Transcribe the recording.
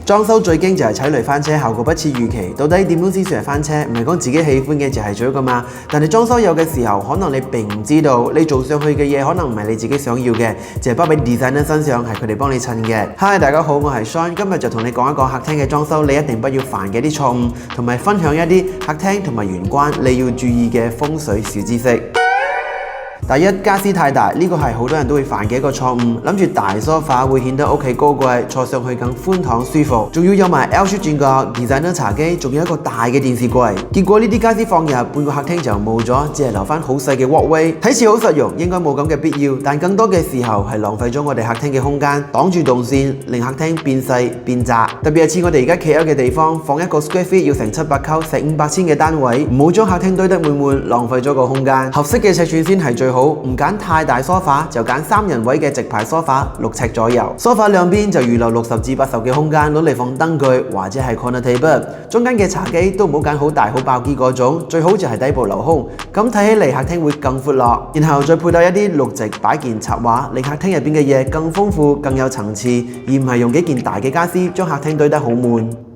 裝修最驚就係踩雷翻車，效果不似預期。到底點樣先算係翻車？唔係講自己喜歡嘅就係最㗎嘛。但係裝修有嘅時候，可能你並唔知道，你做上去嘅嘢可能唔係你自己想要嘅，就係包俾 designer 身上，係佢哋幫你襯嘅。Hi， 大家好，我係 Sean， 今日就同你講一個客廳嘅裝修，你一定不要犯嘅啲錯誤，同埋分享一啲客廳同埋玄關你要注意嘅風水小知識。第一，家私太大，呢個係好多人都會犯嘅一個錯誤，諗住大梳化會顯得屋企高貴，坐上去更寬敞舒服，仲要有埋 L 型轉角、designer 茶几，仲有一個大嘅電視櫃。結果呢啲家私放入半個客廳就冇咗，只係留翻好細嘅 walkway， 睇似好實用，應該冇咁嘅必要，但更多嘅時候係浪費咗我哋客廳嘅空間，擋住動線，令客廳變細變窄。特別係似我哋而家 KL 嘅地方，放一個 square feet 要成700溝，成500千嘅單位，唔好將客廳堆得滿滿，浪費咗個空間。合適嘅尺寸先係最好。唔揀太大梳化，就揀3人位嘅直排梳化，6尺左右。梳化兩邊就預留60至80嘅空間，攞嚟放燈具或者係 corner table。中間嘅茶几都唔好揀好大好爆機嗰種，最好就係底部留空，咁睇起嚟客廳會更闊落。然後再配搭一啲綠植擺件插畫，令客廳入邊嘅嘢更豐富、更有層次，而唔係用幾件大嘅家私將客廳堆得好悶。